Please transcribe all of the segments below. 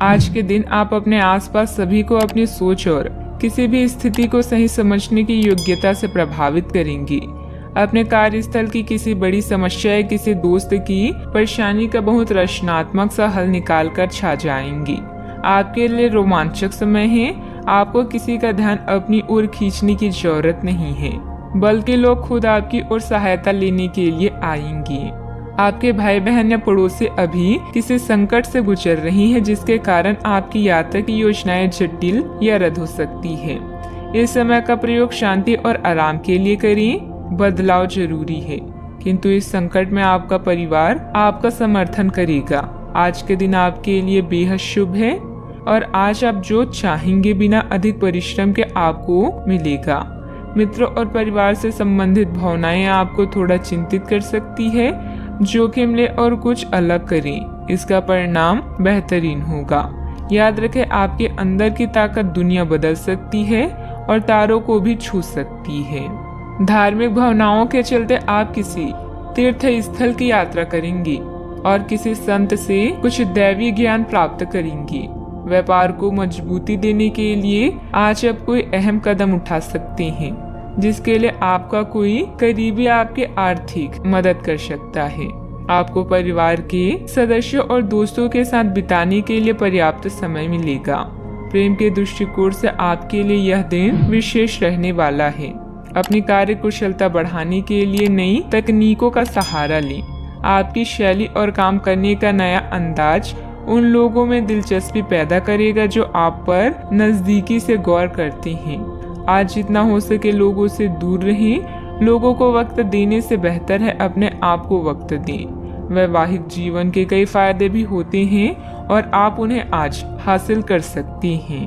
आज के दिन आप अपने आसपास सभी को अपनी सोच और किसी भी स्थिति को सही समझने की योग्यता से प्रभावित करेंगी। अपने कार्यस्थल की किसी बड़ी समस्या या किसी दोस्त की परेशानी का बहुत रचनात्मक सा हल निकाल कर छा जाएंगी। आपके लिए रोमांचक समय है। आपको किसी का ध्यान अपनी ओर खींचने की जरूरत नहीं है, बल्कि लोग खुद आपकी ओर सहायता लेने के लिए आएंगे। आपके भाई बहन या पड़ोसी अभी किसी संकट से गुजर रही हैं, जिसके कारण आपकी यात्रा की योजनाएं जटिल या रद्द हो सकती है। इस समय का प्रयोग शांति और आराम के लिए करें। बदलाव जरूरी है, किंतु इस संकट में आपका परिवार आपका समर्थन करेगा। आज के दिन आपके लिए बेहद शुभ है और आज आप जो चाहेंगे बिना अधिक परिश्रम के आपको मिलेगा। मित्रों और परिवार से संबंधित भावनाएं आपको थोड़ा चिंतित कर सकती है। जोखिम ले और कुछ अलग करें, इसका परिणाम बेहतरीन होगा। याद रखें, आपके अंदर की ताकत दुनिया बदल सकती है और तारों को भी छू सकती है। धार्मिक भावनाओं के चलते आप किसी तीर्थ स्थल की यात्रा करेंगी और किसी संत से कुछ दैवी ज्ञान प्राप्त करेंगी। व्यापार को मजबूती देने के लिए आज आप कोई अहम कदम उठा सकते हैं, जिसके लिए आपका कोई करीबी आपकी आर्थिक मदद कर सकता है। आपको परिवार के सदस्यों और दोस्तों के साथ बिताने के लिए पर्याप्त समय मिलेगा। प्रेम के दृष्टिकोण से आपके लिए यह दिन विशेष रहने वाला है। अपनी कार्य कुशलता बढ़ाने के लिए नई तकनीकों का सहारा लें। आपकी शैली और काम करने का नया अंदाज उन लोगों में दिलचस्पी पैदा करेगा जो आप पर नजदीकी से गौर करते हैं। आज जितना हो सके लोगों से दूर रहें। लोगों को वक्त देने से बेहतर है अपने आप को वक्त दें। वैवाहिक जीवन के कई फायदे भी होते हैं और आप उन्हें आज हासिल कर सकते हैं।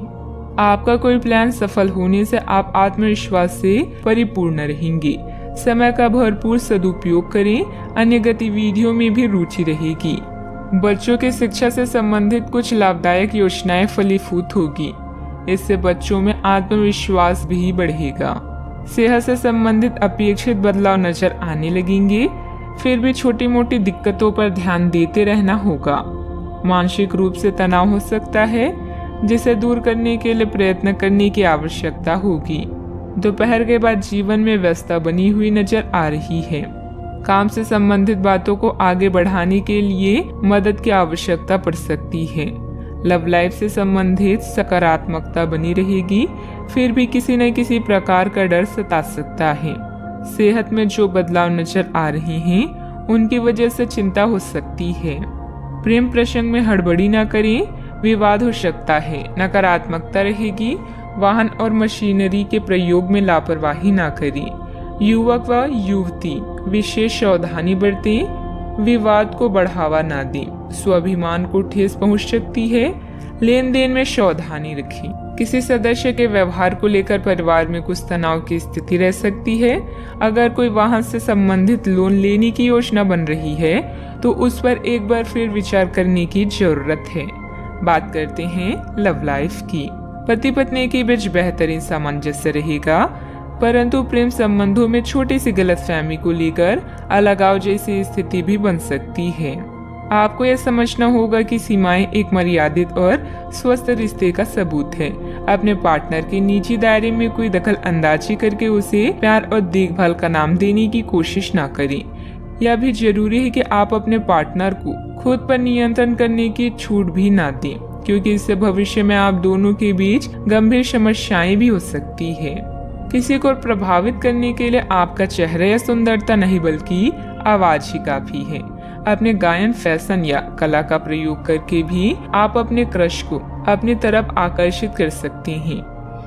आपका कोई प्लान सफल होने से आप आत्मविश्वास से परिपूर्ण रहेंगे। समय का भरपूर सदुपयोग करें। अन्य गतिविधियों में भी रुचि रहेगी। बच्चों की शिक्षा से संबंधित कुछ लाभदायक योजनाएं फलीभूत होगी। इससे बच्चों में आत्मविश्वास भी बढ़ेगा। सेहत से संबंधित अपेक्षित बदलाव नजर आने लगेंगे। फिर भी छोटी मोटी दिक्कतों पर ध्यान देते रहना होगा। मानसिक रूप से तनाव हो सकता है, जिसे दूर करने के लिए प्रयत्न करने की आवश्यकता होगी। दोपहर के बाद जीवन में व्यस्तता बनी हुई नजर आ रही है। काम से संबंधित बातों को आगे बढ़ाने के लिए मदद की आवश्यकता पड़ सकती है। लव लाइफ से संबंधित सकारात्मकता बनी रहेगी, फिर भी किसी न किसी प्रकार का डर सता सकता है। सेहत में जो बदलाव नजर आ रहे हैं, उनकी वजह से चिंता हो सकती है। प्रेम प्रसंग में हड़बड़ी न करें, विवाद हो सकता है। नकारात्मकता रहेगी। वाहन और मशीनरी के प्रयोग में लापरवाही न करें। युवक व युवती विशेष सावधानी बरतें। विवाद को बढ़ावा न दें। स्वाभिमान को ठेस पहुंच सकती है। लेन देन में सावधानी रखें। किसी सदस्य के व्यवहार को लेकर परिवार में कुछ तनाव की स्थिति रह सकती है। अगर कोई वाहन से संबंधित लोन लेने की योजना बन रही है तो उस पर एक बार फिर विचार करने की जरूरत है। बात करते हैं लव लाइफ की। पति पत्नी के बीच बेहतरीन सामंजस्य रहेगा, परंतु प्रेम संबंधों में छोटी सी गलतफहमी को लेकर अलगाव जैसी स्थिति भी बन सकती है। आपको यह समझना होगा कि सीमाएं एक मर्यादित और स्वस्थ रिश्ते का सबूत है। अपने पार्टनर के निजी दायरे में कोई दखल अंदाजी करके उसे प्यार और देखभाल का नाम देने की कोशिश न करें। यह भी जरूरी है कि आप अपने पार्टनर को खुद पर नियंत्रण करने की छूट भी ना दें, क्योंकि इससे भविष्य में आप दोनों के बीच गंभीर समस्याएं भी हो सकती है। किसी को प्रभावित करने के लिए आपका चेहरा या सुंदरता नहीं, बल्कि आवाज ही काफी है। अपने गायन, फैशन या कला का प्रयोग करके भी आप अपने क्रश को अपनी तरफ आकर्षित कर सकते हैं।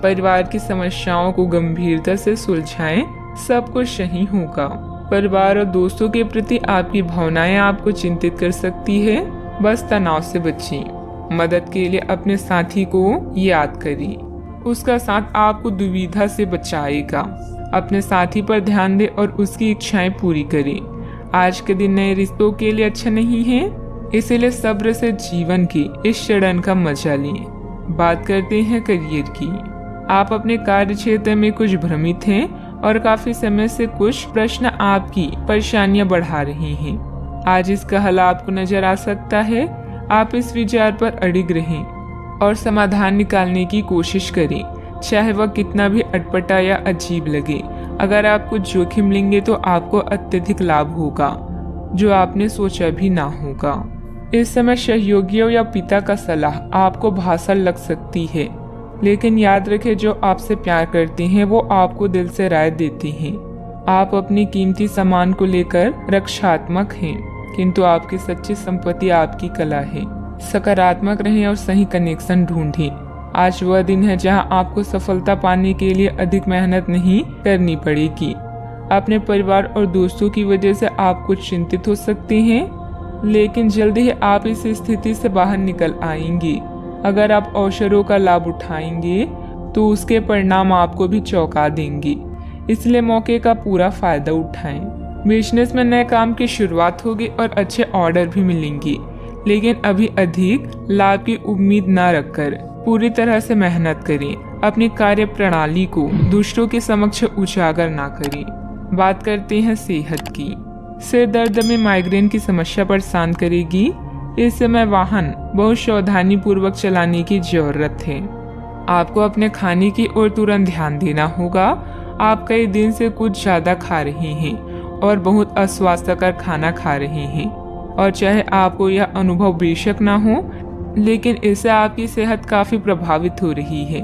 परिवार की समस्याओं को गंभीरता से सुलझाएं, सब कुछ सही होगा। परिवार और दोस्तों के प्रति आपकी भावनाएं आपको चिंतित कर सकती है। बस तनाव से बचें। मदद के लिए अपने साथी को याद करें। उसका साथ आपको दुविधा से बचाएगा। अपने साथी पर ध्यान दें और उसकी इच्छाएं पूरी करें। आज के दिन नए रिश्तों के लिए अच्छा नहीं है, इसलिए सब्र से जीवन की इस चरण का मजा लें। बात करते हैं करियर की। आप अपने कार्य क्षेत्र में कुछ भ्रमित हैं और काफी समय से कुछ प्रश्न आपकी परेशानियां बढ़ा रहे हैं। आज इसका हल आपको नजर आ सकता है। आप इस विचार पर अडिग रहें और समाधान निकालने की कोशिश करें, चाहे वह कितना भी अटपटा या अजीब लगे। अगर आप कुछ जोखिम लेंगे तो आपको अत्यधिक लाभ होगा, जो आपने सोचा भी ना होगा। इस समय सहयोगियों या पिता का सलाह आपको भासर लग सकती है, लेकिन याद रखें, जो आपसे प्यार करते हैं वो आपको दिल से राय देते हैं। आप अपनी कीमती सामान को लेकर रक्षात्मक हैं, किंतु आपकी सच्ची संपत्ति आपकी कला है। सकारात्मक रहें और सही कनेक्शन ढूंढें। आज वह दिन है जहां आपको सफलता पाने के लिए अधिक मेहनत नहीं करनी पड़ेगी। अपने परिवार और दोस्तों की वजह से आप कुछ चिंतित हो सकते हैं, लेकिन जल्दी ही आप इस स्थिति से बाहर निकल आएंगे। अगर आप अवसरों का लाभ उठाएंगे तो उसके परिणाम आपको भी चौंका देंगे, इसलिए मौके का पूरा फायदा उठाएं। बिजनेस में नए काम की शुरुआत होगी और अच्छे ऑर्डर भी मिलेंगे, लेकिन अभी अधिक लाभ की उम्मीद न रखकर पूरी तरह से मेहनत करें। अपनी कार्य प्रणाली को दूसरों के समक्ष उजागर ना करें। बात करते हैं सेहत की। सिर दर्द में माइग्रेन की समस्या परेशान करेगी। इस समय वाहन बहुत सावधानी पूर्वक चलाने की जरूरत है। आपको अपने खाने की ओर तुरंत ध्यान देना होगा। आप कई दिन से कुछ ज्यादा खा रहे हैं और बहुत अस्वास्थ्यकर खाना खा रहे हैं, और चाहे आपको यह अनुभव बेशक ना हो, लेकिन इससे आपकी सेहत काफी प्रभावित हो रही है।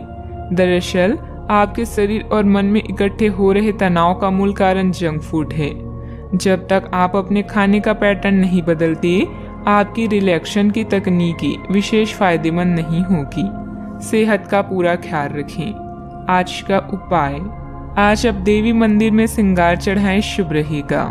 दरअसल आपके शरीर और मन में इकट्ठे हो रहे तनाव का मूल कारण जंक फूड है। जब तक आप अपने खाने का पैटर्न नहीं बदलते, आपकी रिलैक्सेशन की तकनीकी विशेष फायदेमंद नहीं होगी। सेहत का पूरा ख्याल रखें। आज का उपाय, आज आप देवी मंदिर में श्रृंगार चढ़ाएं, शुभ रहेगा।